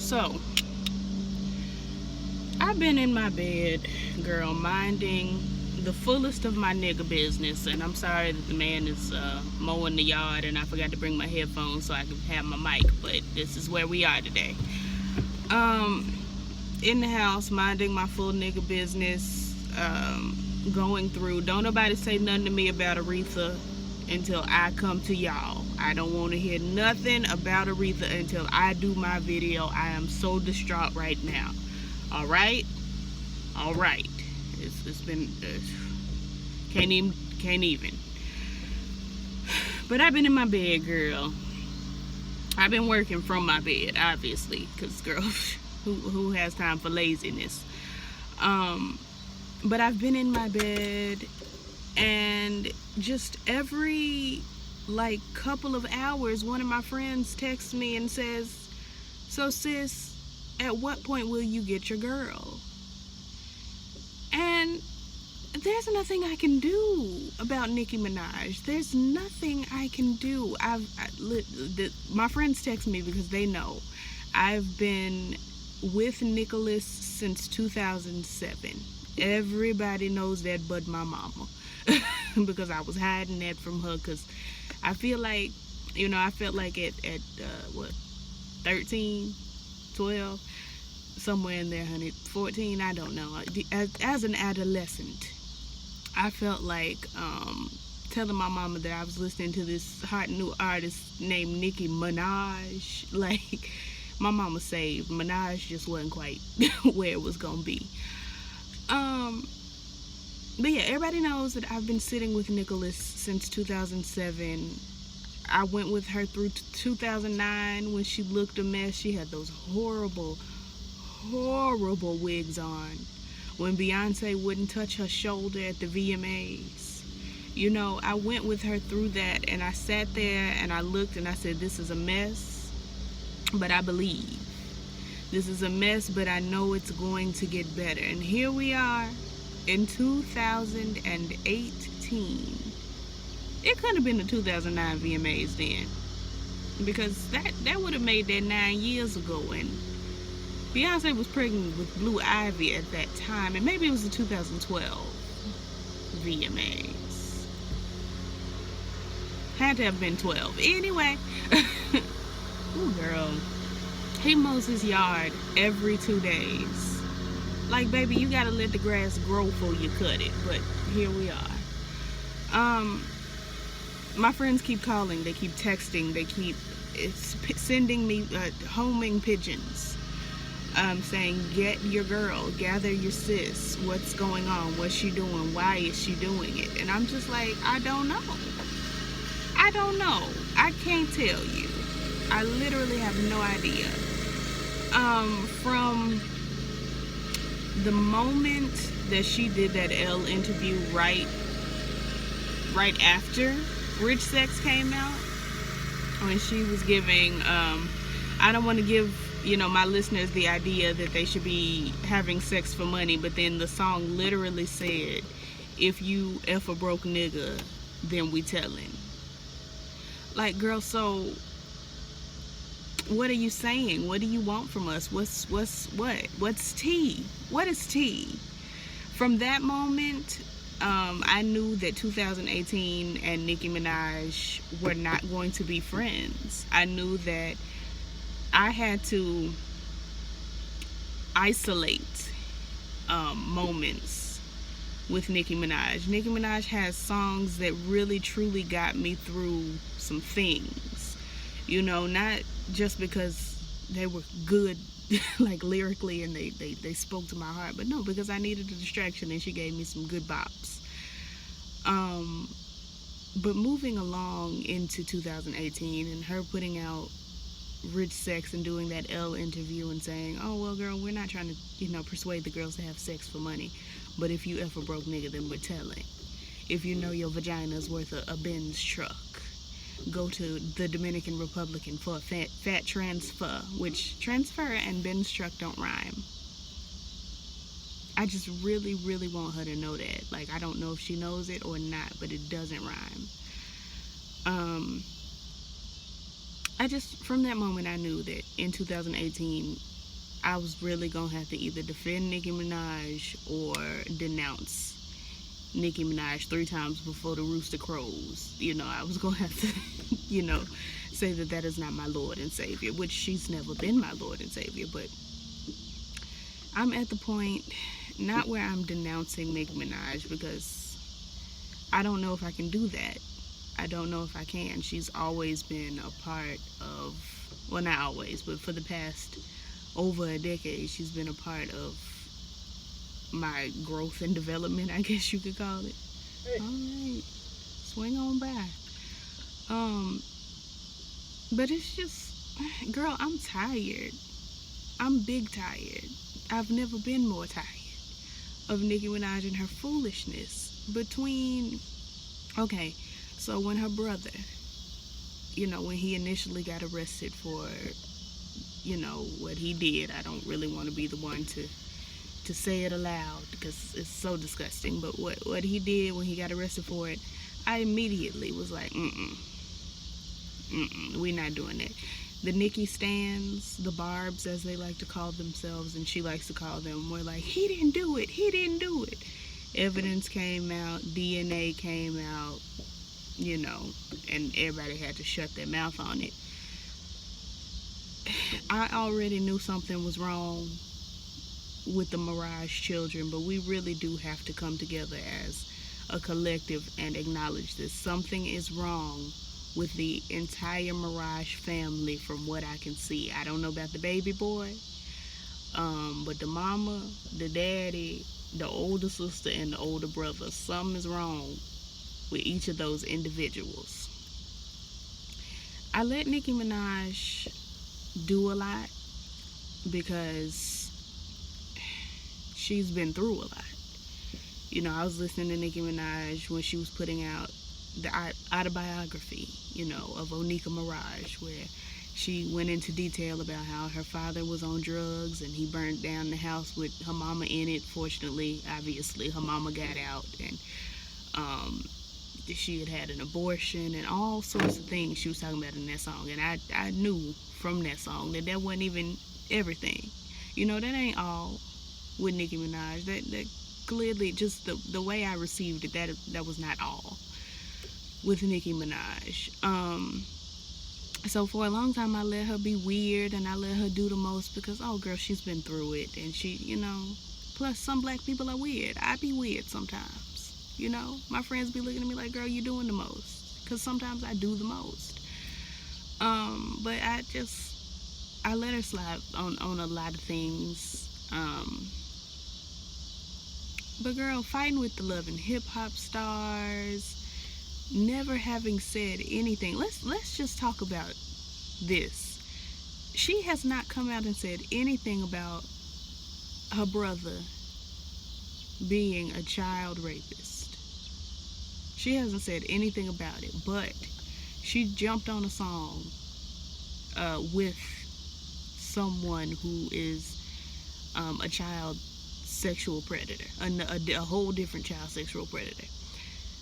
So, I've been in my bed, girl, minding the fullest of my nigga business. And I'm sorry that the man is mowing the yard and I forgot to bring my headphones so I can have my mic. But this is where we are today. In the house, minding my full nigga business, going through. Don't nobody say nothing to me about Aretha until I come to y'all. I don't want to hear nothing about Aretha until I do my video. I am so distraught right now. All right. It's been can't even. But I've been in my bed, girl. I've been working from my bed, obviously, because girl, who has time for laziness? But I've been in my bed, and just every like couple of hours, one of my friends texts me and says, "So sis, at what point will you get your girl?" And there's nothing I can do about Nicki Minaj. There's nothing I can do. My friends text me because they know I've been with Nicholas since 2007. Everybody knows that but my mama. Because I was hiding that from her, because I feel like, I felt like at 13, 12, somewhere in there, honey, 14, I don't know. As an adolescent, I felt like telling my mama that I was listening to this hot new artist named Nicki Minaj. Like, my mama saved. Minaj just wasn't quite where it was gonna be. But yeah, everybody knows that I've been sitting with Nicholas since 2007. I went with her through 2009 when she looked a mess. She had those horrible wigs on. When Beyonce wouldn't touch her shoulder at the VMAs. I went with her through that, and I sat there and I looked and I said, this is a mess, but I believe. This is a mess, but I know it's going to get better. And here we are in 2018. It could have been the 2009 VMAs then, because that would have made that 9 years ago, and Beyonce was pregnant with Blue Ivy at that time, and maybe it was the 2012 VMAs. Had to have been 12. Anyway, ooh, girl, he mows his yard every 2 days. Like, baby, you gotta let the grass grow before you cut it. But here we are. My friends keep calling, they keep texting, they keep sending me homing pigeons, saying, get your girl, gather your sis, what's going on, what's she doing, why is she doing it? And I'm just like, I don't know. I can't tell you. I literally have no idea. From the moment that she did that Elle interview right after Rich Sex came out, when she was giving, I don't want to give, my listeners the idea that they should be having sex for money, but then the song literally said, if you F a broke nigga, then we tellin'. Like, girl, so what are you saying? What do you want from us? What's tea? What is tea? From that moment, I knew that 2018 and Nicki Minaj were not going to be friends. I knew that I had to isolate moments with Nicki Minaj. Nicki Minaj has songs that really truly got me through some things. Not just because they were good like lyrically and they spoke to my heart, but no, because I needed a distraction and she gave me some good bops. But moving along into 2018 and her putting out Rich Sex and doing that Elle interview and saying, oh well girl, we're not trying to persuade the girls to have sex for money, but if you ever broke nigga, then we're telling. If you know your vagina's worth a Benz truck, go to the Dominican Republic for a fat transfer, which transfer and Ben's truck don't rhyme. I just really, really want her to know that. Like, I don't know if she knows it or not, but it doesn't rhyme. From that moment, I knew that in 2018, I was really gonna have to either defend Nicki Minaj or denounce Nicki Minaj 3 times before the rooster crows. I was gonna have to, say that that is not my Lord and Savior, which she's never been my Lord and Savior. But I'm at the point, not where I'm denouncing Nicki Minaj, because I don't know if I can do that. I don't know if I can. She's always been a part of, well, not always, but for the past over a decade, she's been a part of my growth and development, I guess you could call it. Hey. All right, swing on by. But it's just, girl, I'm tired. I'm big tired. I've never been more tired of Nicki Minaj and her foolishness. Okay, so when her brother, when he initially got arrested for, what he did, I don't really want to be the one to say it aloud because it's so disgusting, but what he did when he got arrested for it, I immediately was like, we're not doing that. The Nicki stans, the Barbs as they like to call themselves, and she likes to call them, were like, he didn't do it, evidence came out, DNA came out, and everybody had to shut their mouth on it. I already knew something was wrong with the Mirage children, but we really do have to come together as a collective and acknowledge this. Something is wrong with the entire Mirage family from what I can see. I don't know about the baby boy, but the mama, the daddy, the older sister, and the older brother, something is wrong with each of those individuals. I let Nicki Minaj do a lot because she's been through a lot. I was listening to Nicki Minaj when she was putting out the autobiography, of Onika Mirage, where she went into detail about how her father was on drugs and he burned down the house with her mama in it. Fortunately, obviously, her mama got out, and she had an abortion and all sorts of things she was talking about in that song. And I knew from that song that wasn't even everything. That ain't all with Nicki Minaj. That clearly, just the way I received it, that was not all with Nicki Minaj. So for a long time I let her be weird and I let her do the most because, oh girl, she's been through it, and she, plus some black people are weird. I be weird sometimes. My friends be looking at me like, girl, you doing the most, because sometimes I do the most. But I let her slide on a lot of things. But girl, fighting with the Love and Hip Hop stars, never having said anything. Let's just talk about this. She has not come out and said anything about her brother being a child rapist. She hasn't said anything about it, but she jumped on a song with someone who is a child sexual predator, a whole different child sexual predator.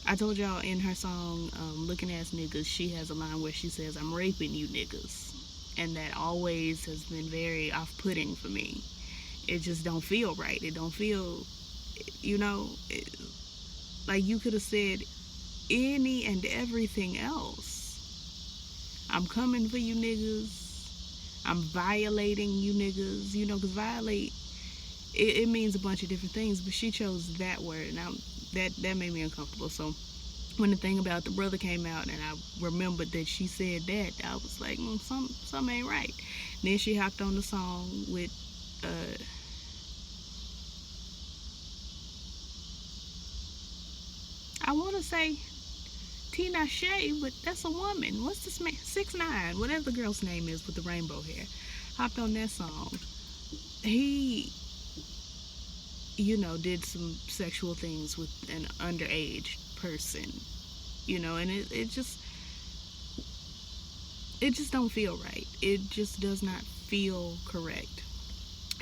I told y'all in her song, Looking Ass Niggas, she has a line where she says, I'm raping you niggas. And that always has been very off-putting for me. It just don't feel right. It don't feel, like you could have said any and everything else. I'm coming for you niggas. I'm violating you niggas. Because violate, it means a bunch of different things, but she chose that word, and that made me uncomfortable. So when the thing about the brother came out and I remembered that she said that, I was like, something ain't right. And then she hopped on the song with I want to say Tina Shay, but that's a woman. What's this man? 6ix9ine, whatever the girl's name is with the rainbow hair, hopped on that song. He did some sexual things with an underage person, and it just don't feel right. It just does not feel correct.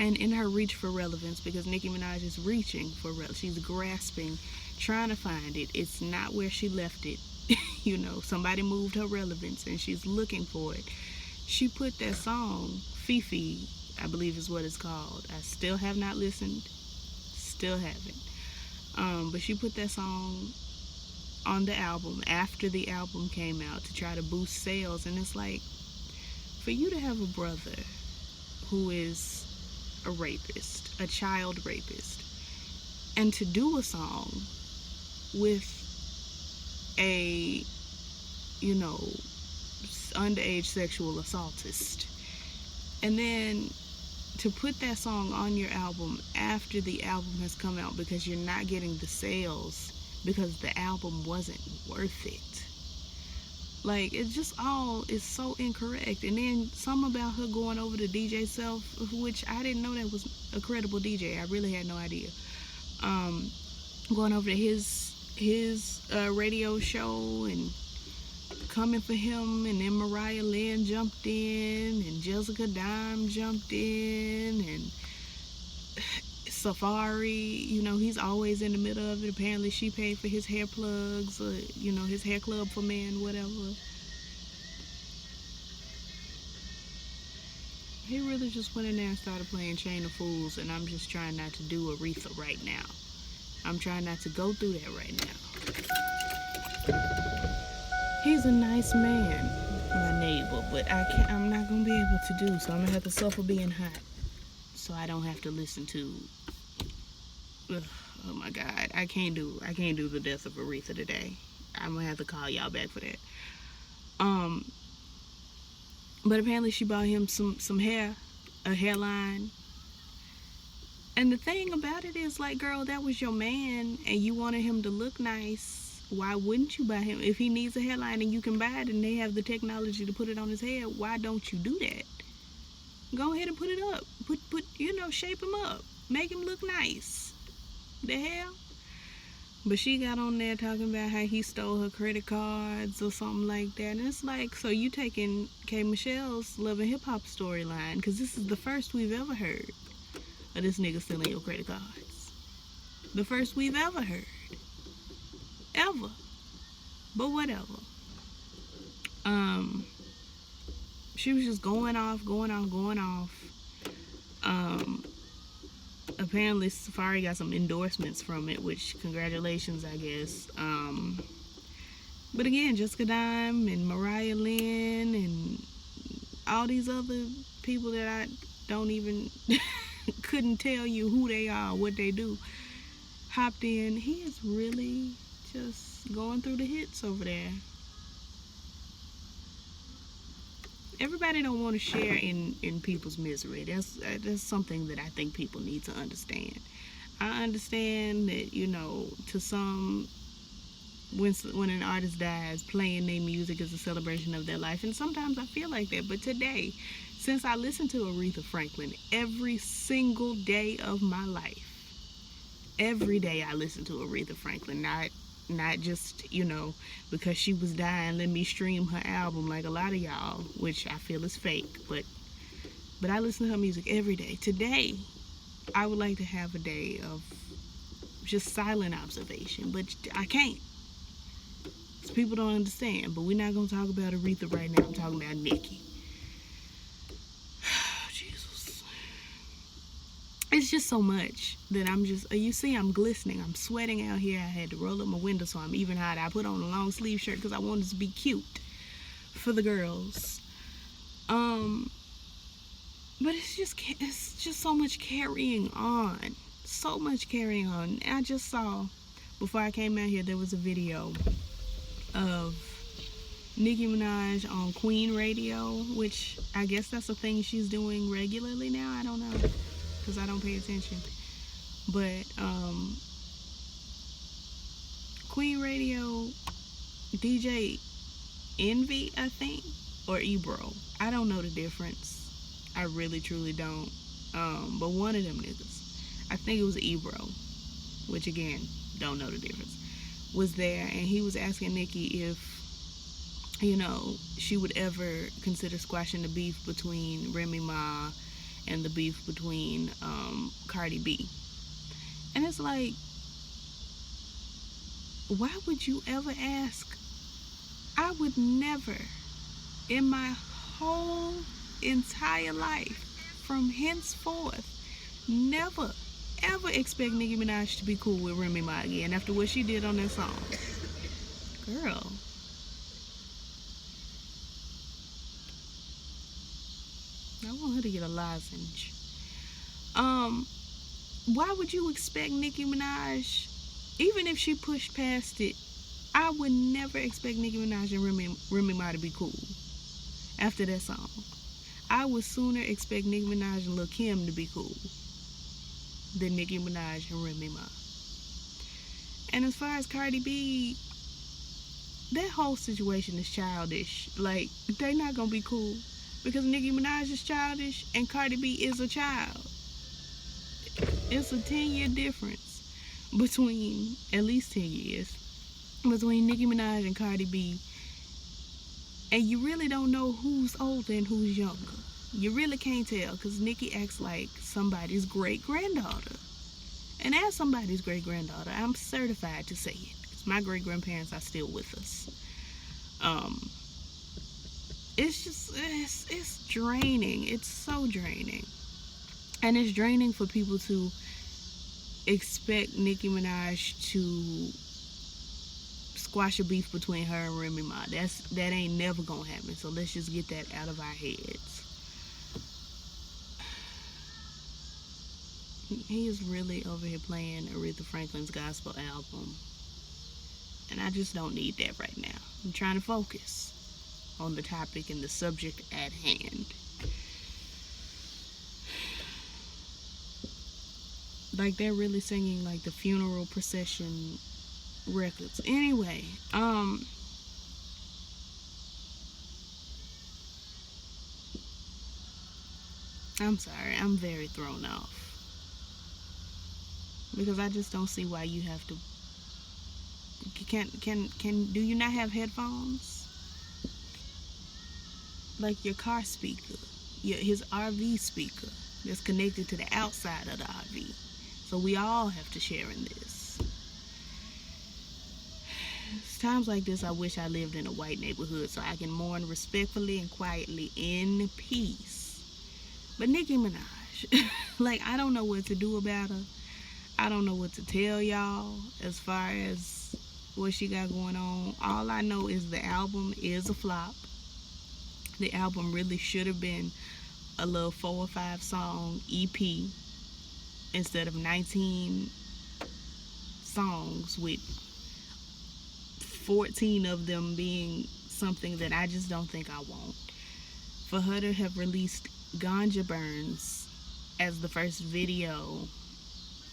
And in her reach for relevance, because Nicki Minaj is reaching for she's grasping, trying to find it. It's not where she left it. Somebody moved her relevance and she's looking for it. She put that song, Fifi, I believe is what it's called. I still have not listened. Still haven't. But she put that song on the album after the album came out to try to boost sales. And it's like, for you to have a brother who is a rapist, a child rapist, and to do a song with a, you know, underage sexual assaultist, and then to put that song on your album after the album has come out because you're not getting the sales because the album wasn't worth it. Like, it just all is so incorrect. And then some about her going over to DJ Self, which I didn't know that was a credible DJ. I really had no idea. Going over to his radio show and coming for him, and then Mariah Lynn jumped in, and Jessica Dime jumped in, and Safari, you know, he's always in the middle of it. Apparently she paid for his hair plugs, you know, his hair club for men, whatever. He really just went in there and started playing Chain of Fools, and I'm just trying not to do Aretha right now. I'm trying not to go through that right now. He's a nice man, my neighbor, but I'm not gonna be able to do so. I'm gonna have to suffer being hot, so I don't have to listen to. Oh my God, I can't do the death of Aretha today. I'm gonna have to call y'all back for that. But apparently she bought him some hair, a hairline. And the thing about it is, like, girl, that was your man, and you wanted him to look nice. Why wouldn't you buy him? If he needs a hairline and you can buy it and they have the technology to put it on his head, why don't you do that? Go ahead and put it up. Put you know, shape him up. Make him look nice. The hell? But she got on there talking about how he stole her credit cards or something like that. And it's like, so you taking K. Michelle's Love and Hip Hop storyline, because this is the first we've ever heard of this nigga stealing your credit cards. The first we've ever heard. Ever. But whatever. She was just going off. Apparently Safari got some endorsements from it, which congratulations, I guess. But again, Jessica Dime and Mariah Lynn and all these other people that I don't even couldn't tell you who they are, what they do, hopped in. He is really just going through the hits over there. Everybody don't want to share in people's misery. That's something that I think people need to understand. I understand that, you know, to some, when an artist dies, playing their music is a celebration of their life, and sometimes I feel like that. But today, since I listen to Aretha Franklin every single day of my life, every day I listen to Aretha Franklin, not just, you know, because she was dying, let me stream her album like a lot of y'all, which I feel is fake, but I listen to her music every day. Today, I would like to have a day of just silent observation, but I can't. Because people don't understand, but we're not going to talk about Aretha right now. I'm talking about Nicki. It's just so much that I'm just, you see, I'm glistening. I'm sweating out here. I had to roll up my window so I'm even hot. I put on a long sleeve shirt because I wanted to be cute for the girls. But it's just so much carrying on. So much carrying on. I just saw, before I came out here, there was a video of Nicki Minaj on Queen Radio, which I guess that's a thing she's doing regularly now. I don't know, because I don't pay attention. But Queen Radio, DJ Envy, I think, or Ebro. I don't know the difference. I really truly don't. But one of them niggas, I think it was Ebro, which again, don't know the difference, was there, and he was asking Nicki if, you know, she would ever consider squashing the beef between Remy Ma and the beef between Cardi B. And it's like, why would you ever ask? I would never in my whole entire life from henceforth, never, ever expect Nicki Minaj to be cool with Remy Ma again after what she did on that song. Girl. I want her to get a lozenge. Why would you expect Nicki Minaj, even if she pushed past it, I would never expect Nicki Minaj and Remy Ma to be cool after that song. I would sooner expect Nicki Minaj and Lil' Kim to be cool than Nicki Minaj and Remy Ma. And as far as Cardi B, that whole situation is childish. Like, they not gonna be cool because Nicki Minaj is childish and Cardi B is a child. It's a 10-year difference between, at least 10 years, between Nicki Minaj and Cardi B. And you really don't know who's older and who's younger. You really can't tell because Nicki acts like somebody's great-granddaughter. And as somebody's great-granddaughter, I'm certified to say it because my great-grandparents are still with us. It's just, it's draining. It's so draining. And it's draining for people to expect Nicki Minaj to squash a beef between her and Remy Ma. That ain't never gonna happen. So let's just get that out of our heads. He is really over here playing Aretha Franklin's gospel album. And I just don't need that right now. I'm trying to focus on the topic and the subject at hand. Like, they're really singing like the funeral procession records. Anyway, I'm sorry, I'm very thrown off. Because I just don't see why you have to. Do you not have headphones? Like your car speaker, his RV speaker that's connected to the outside of the RV. So we all have to share in this. It's times like this I wish I lived in a white neighborhood so I can mourn respectfully and quietly in peace. But Nicki Minaj, like, I don't know what to do about her. I don't know what to tell y'all as far as what she got going on. All I know is the album is a flop. The album really should have been a little 4 or 5 song EP instead of 19 songs with 14 of them being something that I just don't think I want. For her to have released Ganja Burns as the first video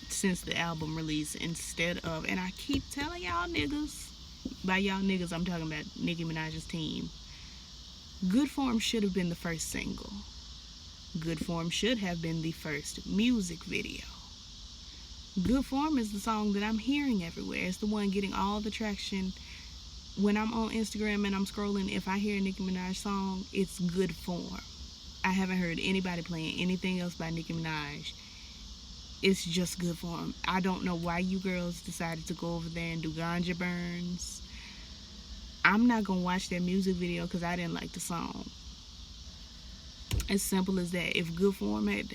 since the album release instead of, and I keep telling y'all niggas, by y'all niggas I'm talking about Nicki Minaj's team, Good Form should have been the first single. Good Form should have been the first music video. Good Form is the song that I'm hearing everywhere. It's the one getting all the traction. When I'm on Instagram and I'm scrolling, if I hear a Nicki Minaj song, it's Good Form. I haven't heard anybody playing anything else by Nicki Minaj. It's just Good Form. I don't know why you girls decided to go over there and do Ganja Burns. I'm not gonna watch that music video because I didn't like the song. As simple as that. If Good Form had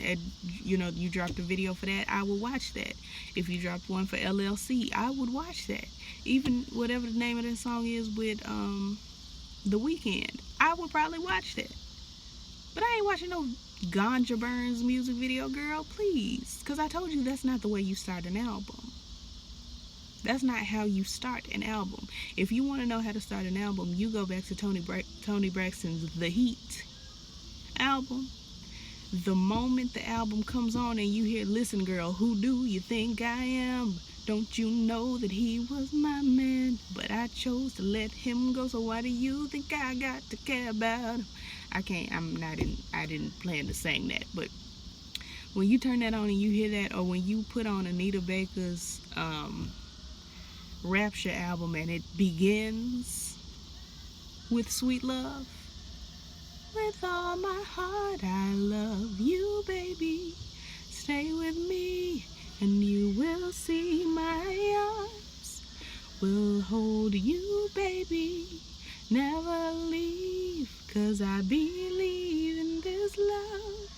you dropped a video for that, I would watch that. If you dropped one for LLC, I would watch that. Even whatever the name of that song is with The Weeknd, I would probably watch that. But I ain't watching no Ganja Burns music video, girl, please. Because I told you that's not the way you start an album. That's not how you start an album. If you want to know how to start an album, you go back to Toni Braxton's The Heat album. The moment the album comes on and you hear, listen girl, who do you think I am? Don't you know that he was my man? But I chose to let him go, so why do you think I got to care about him? I didn't plan to sing that, but when you turn that on and you hear that, or when you put on Anita Baker's Rapture album and it begins with Sweet Love, with all my heart I love you, baby, stay with me and you will see my arms will hold you, baby, never leave, 'cause I believe in this love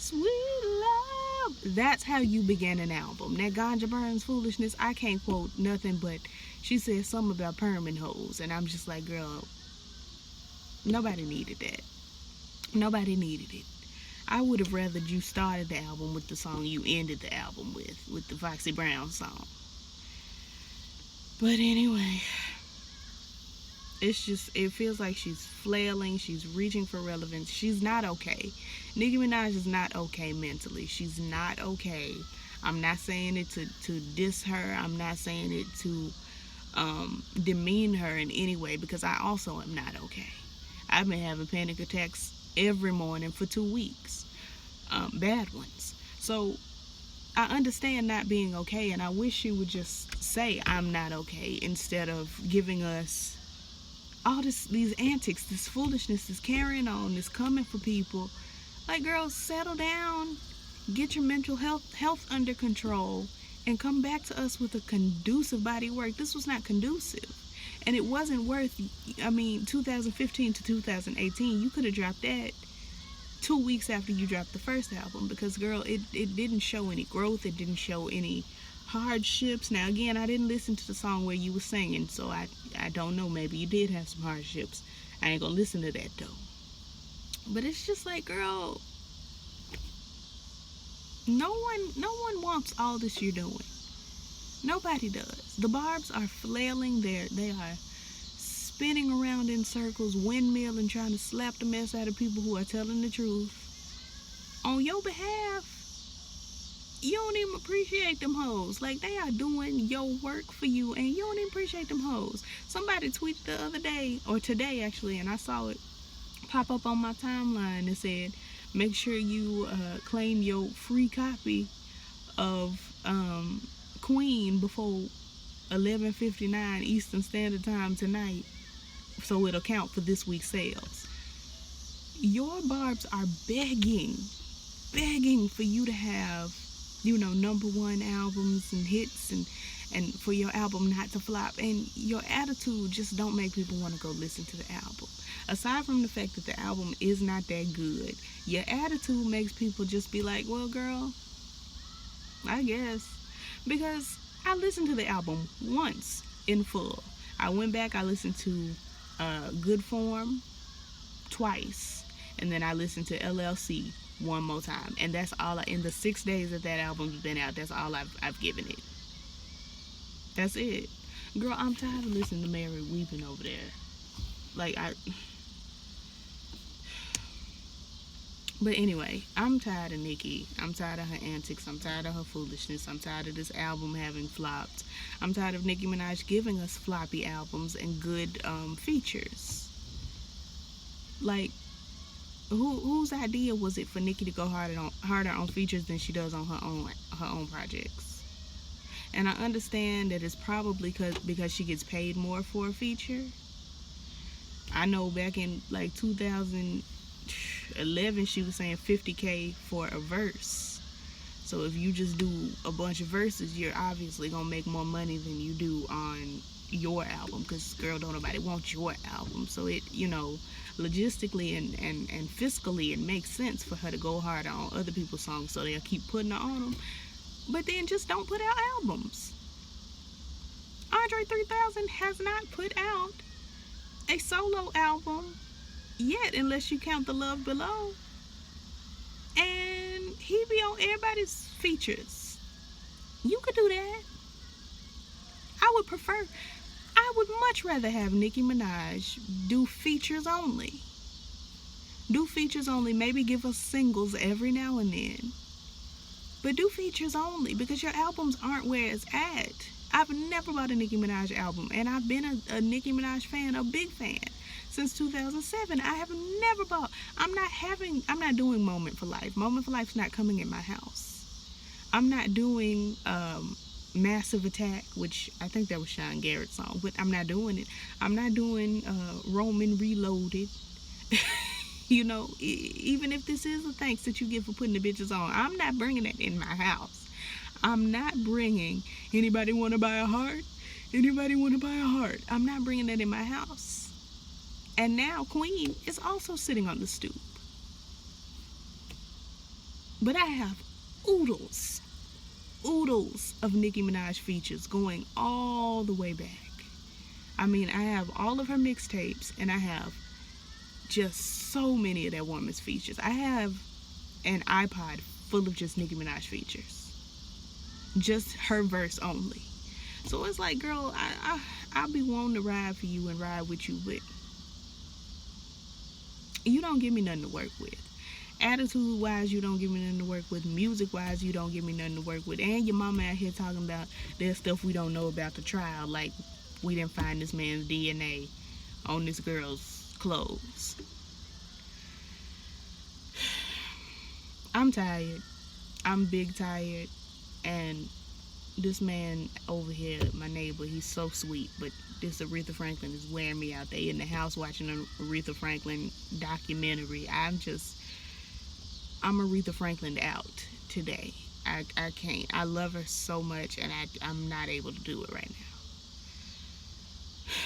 sweet love. That's how you begin an album. That Ganja Burns foolishness, I can't quote nothing, but she said something about perm and hoes, and I'm just like, girl, nobody needed that. Nobody needed it. I would have rather you started the album with the song you ended the album with the Foxy Brown song. But anyway, it feels like she's flailing, she's reaching for relevance. She's not okay. Nicki Minaj is not okay mentally. She's not okay. I'm not saying it to diss her. I'm not saying it to demean her in any way, because I also am not okay. I've been having panic attacks every morning for 2 weeks. Bad ones. So I understand not being okay, and I wish you would just say I'm not okay instead of giving us all these antics, this foolishness, this carrying on, this coming for people. Like, girls, settle down, get your mental health under control, and come back to us with a conducive body of work. This was not conducive. And it wasn't worth, 2015 to 2018, you could have dropped that 2 weeks after you dropped the first album, because, girl, it didn't show any growth. It didn't show any hardships. Now, again, I didn't listen to the song where you were singing, so I don't know. Maybe you did have some hardships. I ain't gonna listen to that, though. But it's just like, girl, no one wants all this you're doing. Nobody does. The barbs are flailing. They are spinning around in circles, windmilling, trying to slap the mess out of people who are telling the truth on your behalf. You don't even appreciate them hoes. Like, they are doing your work for you, and you don't even appreciate them hoes. Somebody tweeted the other day, or today actually, and I saw it pop up on my timeline. It said, make sure you claim your free copy of Queen before 11:59 Eastern Standard Time tonight, so it'll count for this week's sales. Your barbs are begging for you to have, #1 albums and hits, and for your album not to flop. And your attitude just don't make people want to go listen to the album. Aside from the fact that the album is not that good, your attitude makes people just be like, well, girl, I guess. Because I listened to the album once in full. I went back, I listened to Good Form twice, and then I listened to LLC one more time, and that's all. In the 6 days that album's been out, that's all I've given it. That's it. Girl, I'm tired of listening to Mary weeping over there. But anyway, I'm tired of Nicki. I'm tired of her antics. I'm tired of her foolishness. I'm tired of this album having flopped. I'm tired of Nicki Minaj giving us floppy albums and good features. Like, whose idea was it for Nicki to go harder on features than she does on her own projects? And I understand that it's probably because she gets paid more for a feature. I know back in like 2011 she was saying $50K for a verse. So if you just do a bunch of verses, you're obviously gonna make more money than you do on your album, because, girl, don't nobody want your album. So it, logistically and fiscally, it makes sense for her to go harder on other people's songs, so they'll keep putting her on them. But then just don't put out albums. Andre 3000 has not put out a solo album yet, unless you count The Love Below. And he be on everybody's features. You could do that. I would much rather have Nicki Minaj do features only. Do features only. Maybe give us singles every now and then. But do features only, because your albums aren't where it's at. I've never bought a Nicki Minaj album, and I've been a Nicki Minaj fan, a big fan, since 2007. I have never bought. I'm not doing Moment for Life. Moment for Life's not coming in my house. I'm not doing Massive Attack, which I think that was Sean Garrett's song, but I'm not doing it. I'm not doing Roman Reloaded. Even if this is a thanks that you get for putting the bitches on, I'm not bringing that in my house. I'm not bringing Anybody Want to Buy a Heart? Anybody Want to Buy a Heart? I'm not bringing that in my house. And now Queen is also sitting on the stoop. But I have oodles, oodles of Nicki Minaj features going all the way back. I mean, I have all of her mixtapes, and I have just so many of that woman's features. I have an iPod full of just Nicki Minaj features, just her verse only. So it's like, girl, I'll be wanting to ride for you and ride with you, but you don't give me nothing to work with. Attitude wise, you don't give me nothing to work with. Music wise, you don't give me nothing to work with. And your mama out here talking about there's stuff we don't know about the trial, like we didn't find this man's DNA on this girl's clothes. I'm tired. I'm big tired. And this man over here, my neighbor, he's so sweet, but this Aretha Franklin is wearing me out there in the house watching an Aretha Franklin documentary. I'm Aretha Franklin out today. I can't. I love her so much, and I'm not able to do it right now.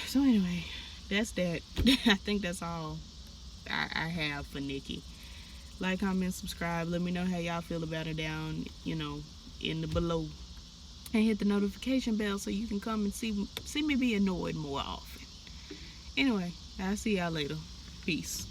So anyway, that's that. I think that's all I have for Nicki. Like, comment, subscribe. Let me know how y'all feel about her down, in the below. And hit the notification bell so you can come and see me be annoyed more often. Anyway, I'll see y'all later. Peace.